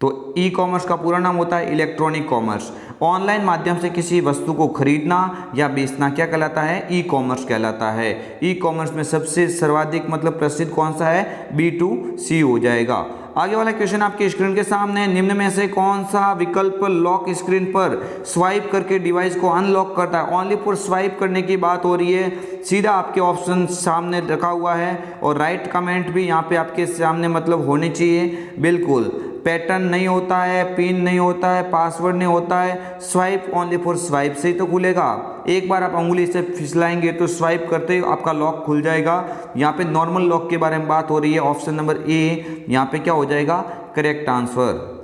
तो ई कॉमर्स का पूरा नाम होता है इलेक्ट्रॉनिक कॉमर्स। ऑनलाइन माध्यम से किसी वस्तु को खरीदना या बेचना क्या कहलाता है? ई कॉमर्स कहलाता है। ई कॉमर्स में सबसे सर्वाधिक मतलब प्रसिद्ध कौन सा है? B2C हो जाएगा। आगे वाला क्वेश्चन आपकी स्क्रीन के सामने, निम्न में से कौन सा विकल्प लॉक स्क्रीन पर स्वाइप करके डिवाइस को अनलॉक करता है? ओनली फॉर स्वाइप करने की बात हो रही है, सीधा आपके ऑप्शन सामने रखा हुआ है और राइट कमेंट भी यहाँ पे आपके सामने मतलब होने चाहिए। बिल्कुल, पैटर्न नहीं होता है, पिन नहीं होता है, पासवर्ड नहीं होता है, स्वाइप ओनली फॉर स्वाइप से ही तो खुलेगा। एक बार आप उंगली से फिसलाएंगे तो स्वाइप करते ही आपका लॉक खुल जाएगा। यहाँ पे नॉर्मल लॉक के बारे में बात हो रही है, ऑप्शन नंबर ए यहाँ पे क्या हो जाएगा? Correct answer.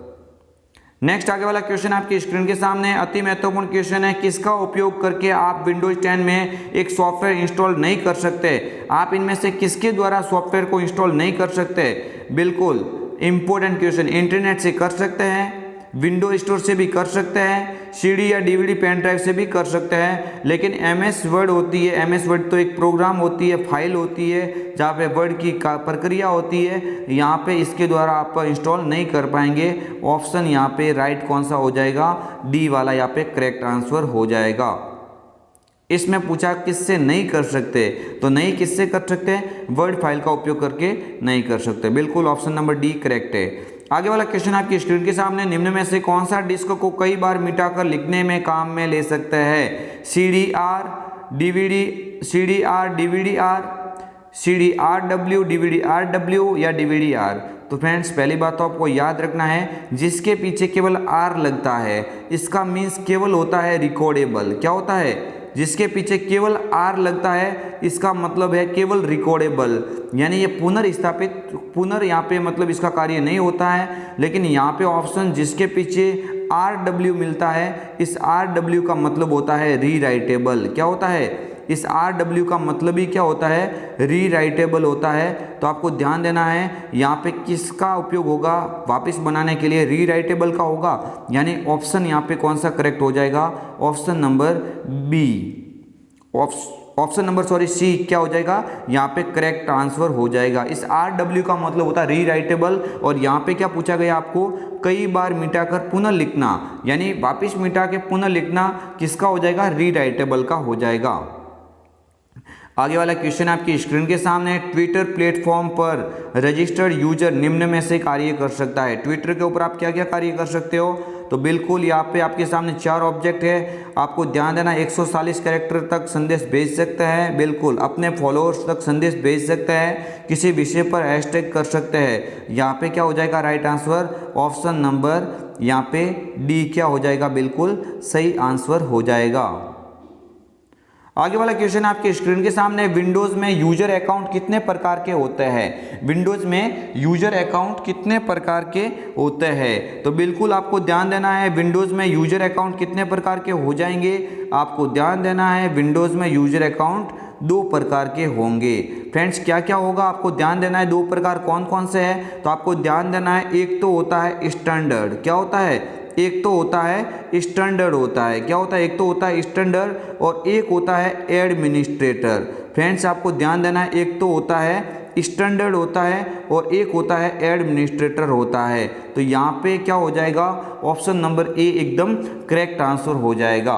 नेक्स्ट आगे वाला क्वेश्चन आपकी स्क्रीन के सामने, अति महत्वपूर्ण क्वेश्चन है, किसका उपयोग करके आप विंडोज 10 में एक सॉफ्टवेयर इंस्टॉल नहीं कर सकते? आप इनमें से किसके द्वारा सॉफ्टवेयर को इंस्टॉल नहीं कर सकते? बिल्कुल इंपॉर्टेंट क्वेश्चन, इंटरनेट से कर सकते हैं, विंडो स्टोर से भी कर सकते हैं, सीडी या डीवीडी पेन ड्राइव से भी कर सकते हैं, लेकिन एमएस वर्ड होती है, एमएस वर्ड तो एक प्रोग्राम होती है, फाइल होती है जहाँ पे वर्ड की प्रक्रिया होती है, यहाँ पे इसके द्वारा आप इंस्टॉल नहीं कर पाएंगे। ऑप्शन यहाँ पे राइट कौन सा हो जाएगा? डी वाला यहाँ पे करेक्ट आंसर हो जाएगा। इसमें पूछा किससे नहीं कर सकते, तो नहीं किससे कर सकते? वर्ड फाइल का उपयोग करके नहीं कर सकते। बिल्कुल ऑप्शन नंबर डी करेक्ट है। आगे वाला क्वेश्चन आपकी स्क्रीन के सामने, निम्न में से कौन सा डिस्क को कई बार मिटाकर लिखने में काम में ले सकता है? CDR, DVD, CDR, DVD-R, CDRW, DVD-RW या DVD-R? तो फ्रेंड्स पहली बात तो आपको याद रखना है, जिसके पीछे केवल R लगता है इसका मीन्स केवल होता है रिकॉर्डेबल। क्या होता है? जिसके पीछे केवल R लगता है इसका मतलब है केवल रिकॉर्डेबल, यानी ये पुनर् यहाँ पे मतलब इसका कार्य नहीं होता है। लेकिन यहाँ पे ऑप्शन जिसके पीछे RW मिलता है, इस RW का मतलब होता है रीराइटेबल। क्या होता है? इस RW का मतलब ही क्या होता है? रीराइटेबल होता है। तो आपको ध्यान देना है यहाँ पे किसका उपयोग होगा वापस बनाने के लिए? रीराइटेबल का होगा, यानी ऑप्शन यहाँ पे कौन सा करेक्ट हो जाएगा? Option number B, option number C क्या हो जाएगा? यहाँ पे करेक्ट आंसर हो जाएगा। इस RW का मतलब होता है रीराइटेबल, और यहाँ पे क्या पूछा गया आपको? कई बार मिटाकर पुनः लिखना, यानी वापस मिटा के पुनः लिखना किसका हो जाएगा? रीराइटेबल का हो जाएगा। आगे वाला क्वेश्चन आपकी स्क्रीन के सामने, ट्विटर प्लेटफॉर्म पर रजिस्टर्ड यूजर निम्न में से कार्य कर सकता है? ट्विटर के ऊपर आप क्या क्या कार्य कर सकते हो? तो बिल्कुल यहाँ पे आपके सामने 4 ऑब्जेक्ट है, आपको ध्यान देना। 140 कैरेक्टर तक संदेश भेज सकते हैं, बिल्कुल अपने फॉलोअर्स तक संदेश भेज सकते हैं, किसी विषय पर हैशटैग कर सकते हैं। यहाँ पे क्या हो जाएगा राइट आंसर? ऑप्शन नंबर यहाँ पे डी क्या हो जाएगा? बिल्कुल सही आंसर हो जाएगा। आगे वाला क्वेश्चन आपके स्क्रीन के सामने, विंडोज में यूजर अकाउंट कितने प्रकार के होते हैं? विंडोज में यूजर अकाउंट कितने प्रकार के होते हैं? तो बिल्कुल आपको ध्यान देना है, विंडोज में यूजर अकाउंट कितने प्रकार के हो जाएंगे? आपको ध्यान देना है, विंडोज में यूजर अकाउंट 2 प्रकार के होंगे। फ्रेंड्स क्या क्या होगा आपको ध्यान देना है, 2 प्रकार कौन कौन से हैं? तो आपको ध्यान देना है, एक तो होता है स्टैंडर्ड। क्या होता है? एक तो होता है स्टैंडर्ड होता है। क्या होता है? एक तो होता है स्टैंडर्ड और एक होता है एडमिनिस्ट्रेटर। फ्रेंड्स आपको ध्यान देना है, एक तो होता है स्टैंडर्ड होता है और एक होता है एडमिनिस्ट्रेटर होता है। तो यहाँ पे क्या हो जाएगा? ऑप्शन नंबर ए एकदम करेक्ट आंसर हो जाएगा।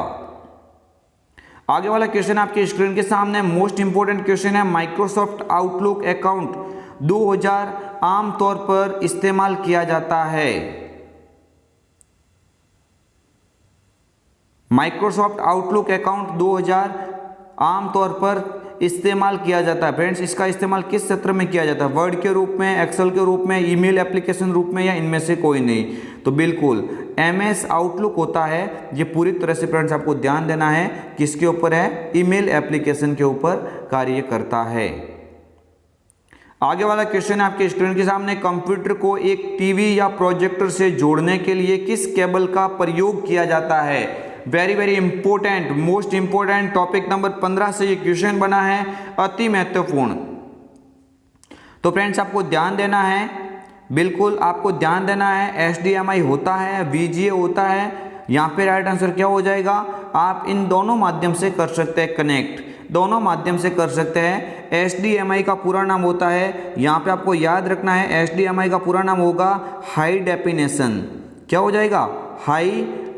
आगे वाला क्वेश्चन आपके स्क्रीन के सामने, मोस्ट इंपोर्टेंट क्वेश्चन है, माइक्रोसॉफ्ट आउटलुक अकाउंट 2000 आमतौर पर इस्तेमाल किया जाता है। माइक्रोसॉफ्ट आउटलुक अकाउंट 2000 आमतौर पर इस्तेमाल किया जाता है। फ्रेंड्स इसका इस्तेमाल किस सत्र में किया जाता है? वर्ड के रूप में, एक्सेल के रूप में, ईमेल एप्लीकेशन रूप में, या इनमें से कोई नहीं? तो बिल्कुल MS आउटलुक होता है। ये पूरी तरह से फ्रेंड्स आपको ध्यान देना है किसके ऊपर है? ईमेल एप्लीकेशन के ऊपर कार्य करता है। आगे वाला क्वेश्चन आपके स्क्रीन के सामने, कंप्यूटर को एक टीवी या प्रोजेक्टर से जोड़ने के लिए किस केबल का प्रयोग किया जाता है? Very very important, most important topic number 15 से ये क्वेश्चन बना है, अति महत्वपूर्ण। तो फ्रेंड्स आपको ध्यान देना है, बिल्कुल आपको ध्यान देना है। HDMI होता है, VGA होता है। यहाँ पे राइट आंसर क्या हो जाएगा? आप इन दोनों माध्यम से कर सकते हैं कनेक्ट। दोनों माध्यम से कर सकते हैं। HDMI का पूरा नाम होता है, यहाँ पे आपको याद रखना है, HDMI का पूरा नाम होगा हाई डेफिनेशन। क्या हो जाएगा? High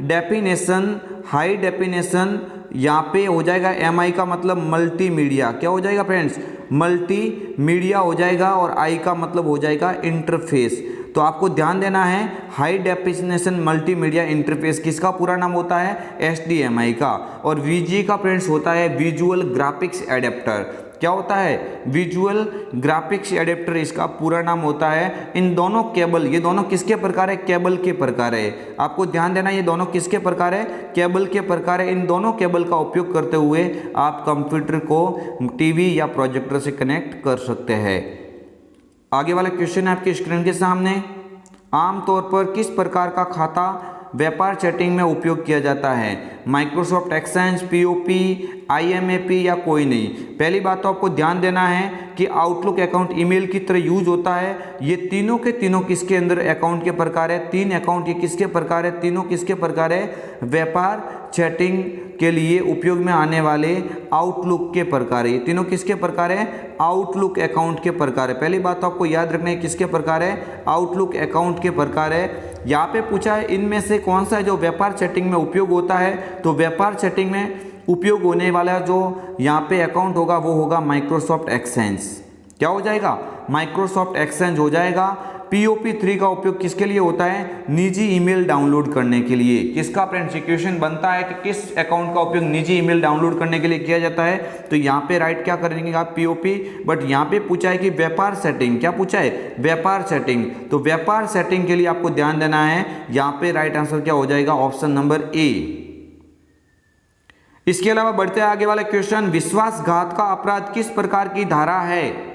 definition. हाई डेफिनेशन यहाँ पे हो जाएगा, MI का मतलब मल्टीमीडिया। क्या हो जाएगा फ्रेंड्स? मल्टीमीडिया हो जाएगा, और I का मतलब हो जाएगा इंटरफेस। तो आपको ध्यान देना है, हाई डेफिनेशन मल्टीमीडिया इंटरफेस किसका पूरा नाम होता है? HDMI का। और VGA का फ्रेंड्स होता है विजुअल ग्राफिक्स एडेप्टर। क्या होता है? विजुअल ग्राफिक्स एडेप्टर इसका पूरा नाम होता है। इन दोनों केबल, ये दोनों किसके प्रकार है? केबल के प्रकार है। आपको ध्यान देना, ये दोनों किसके प्रकार है? केबल के प्रकार है। इन दोनों केबल का उपयोग करते हुए आप कंप्यूटर को टीवी या प्रोजेक्टर से कनेक्ट कर सकते हैं। आगे वाला क्वेश्चन है आपकी स्क्रीन के सामने। आमतौर पर किस प्रकार का खाता व्यापार चैटिंग में उपयोग किया जाता है? माइक्रोसॉफ्ट एक्सेंज, POP, IMAP या कोई नहीं? पहली बात तो आपको ध्यान देना है कि आउटलुक अकाउंट ईमेल की तरह यूज होता है। ये तीनों के तीनों किसके अंदर अकाउंट के प्रकार है? 3 अकाउंट ये किसके प्रकार है? तीनों किसके प्रकार है? व्यापार चैटिंग के लिए उपयोग में आने वाले आउटलुक के प्रकार है। ये तीनों किसके प्रकार है? आउटलुक अकाउंट के प्रकार है। पहली बात तो आपको याद रखना है, किसके प्रकार है? आउटलुक अकाउंट के प्रकार है। यहाँ पे पूछा है इनमें से कौन सा है जो व्यापार चैटिंग में उपयोग होता है? तो व्यापार चैटिंग में उपयोग होने वाला जो यहाँ पे अकाउंट होगा वो होगा माइक्रोसॉफ्ट एक्सचेंज। क्या हो जाएगा? माइक्रोसॉफ्ट एक्सचेंज हो जाएगा। POP3 का उपयोग किसके लिए होता है? निजी ईमेल डाउनलोड करने के लिए। किसका फ्रेंड्स क्वेश्चन बनता है कि किस अकाउंट का उपयोग निजी ईमेल डाउनलोड करने के लिए किया जाता है? तो यहाँ पे राइट क्या करेंगे आप? POP। बट यहाँ पे पूछा है कि व्यापार सेटिंग। क्या पूछा है? व्यापार सेटिंग। तो व्यापार सेटिंग के लिए आपको ध्यान देना है, यहाँ पे राइट आंसर क्या हो जाएगा? Option number A। इसके अलावा बढ़ते हैं आगे वाले क्वेश्चन। विश्वासघात का अपराध किस प्रकार की धारा है?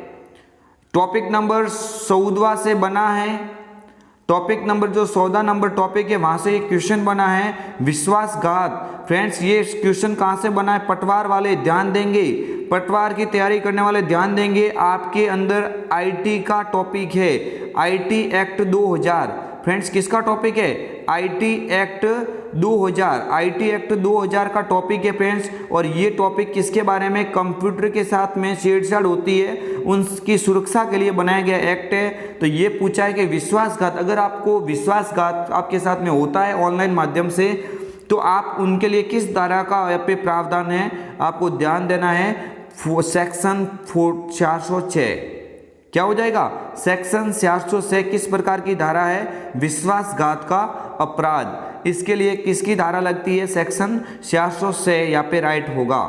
टॉपिक नंबर 14 से बना है। टॉपिक नंबर जो 14 नंबर टॉपिक है वहां से ये क्वेश्चन बना है, विश्वासघात। फ्रेंड्स ये क्वेश्चन कहां से बना है? पटवार वाले ध्यान देंगे, पटवार की तैयारी करने वाले ध्यान देंगे। आपके अंदर IT का टॉपिक है, IT एक्ट 2000। फ्रेंड्स किसका टॉपिक है? IT act 2000। IT एक्ट 2000 का टॉपिक है फ्रेंड्स। और ये टॉपिक किसके बारे में? कंप्यूटर के साथ में छेड़छाड़ होती है उनकी सुरक्षा के लिए बनाया गया एक्ट है। तो ये पूछा है कि विश्वासघात, अगर आपको विश्वासघात आपके साथ में होता है ऑनलाइन माध्यम से, तो आप उनके लिए किस धारा का पे प्रावधान है? आपको ध्यान देना है, सेक्शन 406। क्या हो जाएगा? सेक्शन 406 किस प्रकार की धारा है? विश्वासघात का अपराध। इसके लिए किसकी धारा लगती है? सेक्शन 406 यहाँ पे राइट होगा।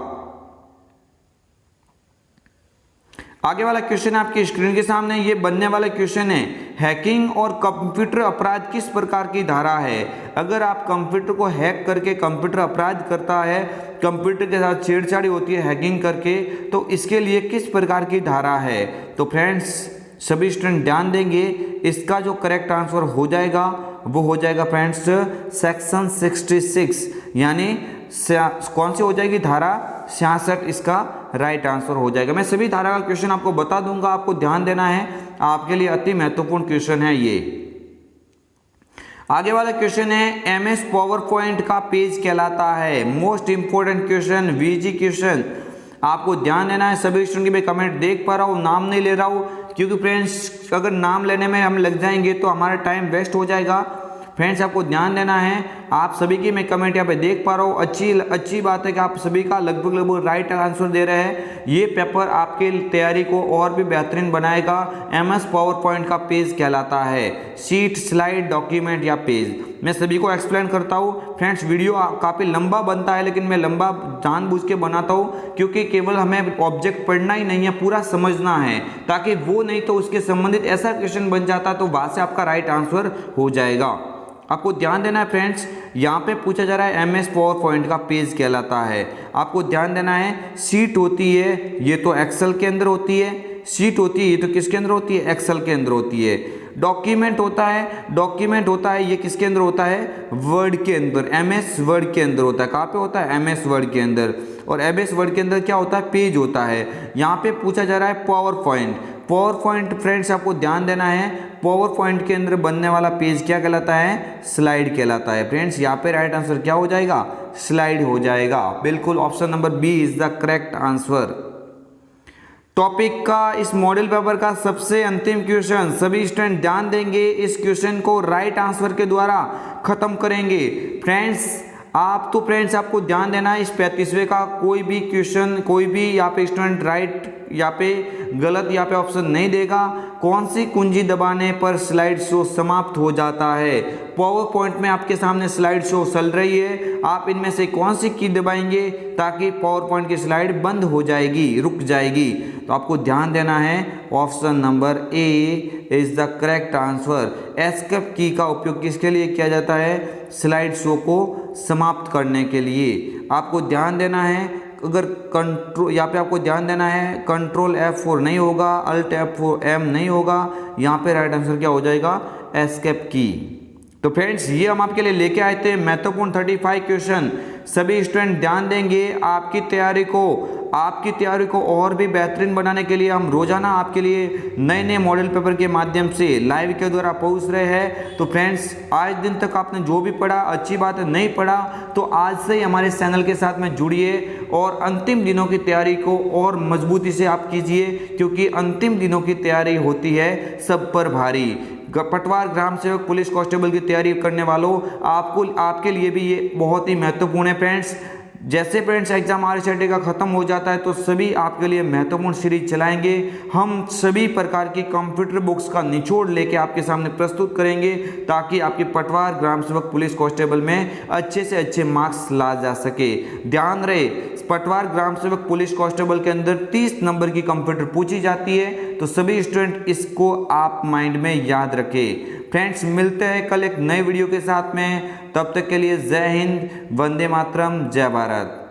आगे वाला क्वेश्चन आपकी स्क्रीन के सामने ये बनने वाला क्वेश्चन है, हैकिंग और कंप्यूटर अपराध किस प्रकार की धारा है? अगर आप कंप्यूटर को हैक करके कंप्यूटर अपराध करता है, कंप्यूटर के साथ छेड़छाड़ी होती है हैकिंग करके, तो इसके लिए किस प्रकार की धारा है? तो फ्रेंड्स सभी स्टूडेंट ध्यान देंगे, इसका जो करेक्ट आंसर हो जाएगा वो हो जाएगा फ्रेंड्स सेक्शन 66, यानी कौन सी हो जाएगी? धारा 66 इसका राइट आंसर हो जाएगा। मैं सभी धारा का क्वेश्चन आपको बता दूंगा, आपको ध्यान देना है, आपके लिए अति महत्वपूर्ण क्वेश्चन है ये। आगे वाला क्वेश्चन है, MS पावर पॉइंट का पेज कहलाता है? Most important question, VG question. आपको ध्यान देना है सभी स्टूडेंट की। मैं कमेंट देख पा रहा हूँ, नाम नहीं ले रहा हूँ, क्योंकि फ्रेंड्स अगर नाम लेने में हम लग जाएंगे तो हमारा टाइम वेस्ट हो जाएगा। फ्रेंड्स आपको ध्यान देना है, आप सभी की मैं कमेंट यहाँ पे देख पा रहा हूँ। अच्छी बात है कि आप सभी का लगभग राइट आंसर दे रहे हैं। ये पेपर आपके तैयारी को और भी बेहतरीन बनाएगा। MS पावर पॉइंट का पेज कहलाता है, शीट, स्लाइड, डॉक्यूमेंट या पेज। मैं सभी को एक्सप्लेन करता हूँ। फ्रेंड्स वीडियो काफ़ी लंबा बनता है, लेकिन मैं लंबा जानबूझ के बनाता हूँ, क्योंकि केवल हमें ऑब्जेक्ट पढ़ना ही नहीं है, पूरा समझना है, ताकि वो नहीं तो उसके संबंधित ऐसा क्वेश्चन बन जाता तो वहाँ से आपका राइट आंसर हो जाएगा। आपको ध्यान देना है फ्रेंड्स, यहाँ पे पूछा जा रहा है MS पावर पॉइंट का पेज कहलाता है। आपको ध्यान देना है, शीट होती है ये तो एक्सेल के अंदर होती है, शीट होती है ये तो किसके अंदर होती है? एक्सेल के अंदर होती है। डॉक्यूमेंट होता है ये किसके अंदर होता है? वर्ड के अंदर, MS वर्ड के अंदर होता है। कहाँ पे होता है? MS वर्ड के अंदर। और MS वर्ड के अंदर क्या होता है? पेज होता है। यहाँ पे पूछा जा रहा है पावर पॉइंट फ्रेंड्स आपको ध्यान देना है, पावर पॉइंट के अंदर बनने वाला पेज क्या कहलाता है? स्लाइड कहलाता है। फ्रेंड्स यहाँ पे राइट आंसर क्या हो जाएगा? स्लाइड हो जाएगा। बिल्कुल option number B is the correct answer. Topic का इस मॉडल पेपर का सबसे अंतिम क्वेश्चन, सभी स्टूडेंट ध्यान देंगे, इस क्वेश्चन को राइट आंसर के द्वारा खत्म करेंगे। फ्रेंड्स आपको ध्यान देना है, इस 35वें का कोई भी क्वेश्चन, कोई भी यहाँ पे स्टूडेंट राइट यहाँ पे गलत यहाँ पे ऑप्शन नहीं देगा। कौन सी कुंजी दबाने पर स्लाइड शो समाप्त हो जाता है? पावर पॉइंट में आपके सामने स्लाइड शो चल रही है, आप इनमें से कौन सी की दबाएंगे ताकि पावर पॉइंट की स्लाइड बंद हो जाएगी, रुक जाएगी? तो आपको ध्यान देना है, option number A is the correct answer. Escape की का उपयोग किसके लिए किया जाता है? स्लाइड शो को समाप्त करने के लिए। आपको ध्यान देना है, अगर कंट्रोल यहाँ पे आपको ध्यान देना है, कंट्रोल F4 नहीं होगा, अल्ट F4M नहीं होगा, यहाँ पे राइट आंसर क्या हो जाएगा? एस्केप की। तो फ्रेंड्स ये हम आपके लिए लेके आए थे महत्वपूर्ण 35 क्वेश्चन। सभी स्टूडेंट ध्यान देंगे, आपकी तैयारी को और भी बेहतरीन बनाने के लिए हम रोजाना आपके लिए नए नए मॉडल पेपर के माध्यम से लाइव के द्वारा पहुंच रहे हैं। तो फ्रेंड्स आज दिन तक आपने जो भी पढ़ा अच्छी बात है, नहीं पढ़ा तो आज से ही हमारे चैनल के साथ में जुड़िए और अंतिम दिनों की तैयारी को और मजबूती से आप कीजिए, क्योंकि अंतिम दिनों की तैयारी होती है सब पर भारी। पटवार ग्राम सेवक पुलिस कांस्टेबल की तैयारी करने वालों, आपके लिए भी ये बहुत ही महत्वपूर्ण है फ्रेंड्स। जैसे फ्रेंड्स एग्जाम RCT का खत्म हो जाता है तो सभी आपके लिए महत्वपूर्ण सीरीज चलाएंगे। हम सभी प्रकार की कंप्यूटर बुक्स का निचोड़ लेके आपके सामने प्रस्तुत करेंगे ताकि आपके पटवार ग्राम सेवक पुलिस कांस्टेबल में अच्छे से अच्छे मार्क्स ला जा सके। ध्यान रहे, पटवार ग्राम सेवक पुलिस कांस्टेबल के अंदर 30 नंबर की कंप्यूटर पूछी जाती है, तो सभी स्टूडेंट इसको आप माइंड में याद रखें। फ्रेंड्स मिलते हैं कल एक नए वीडियो के साथ में, तब तक के लिए जय हिंद, वंदे मातरम, जय भारत।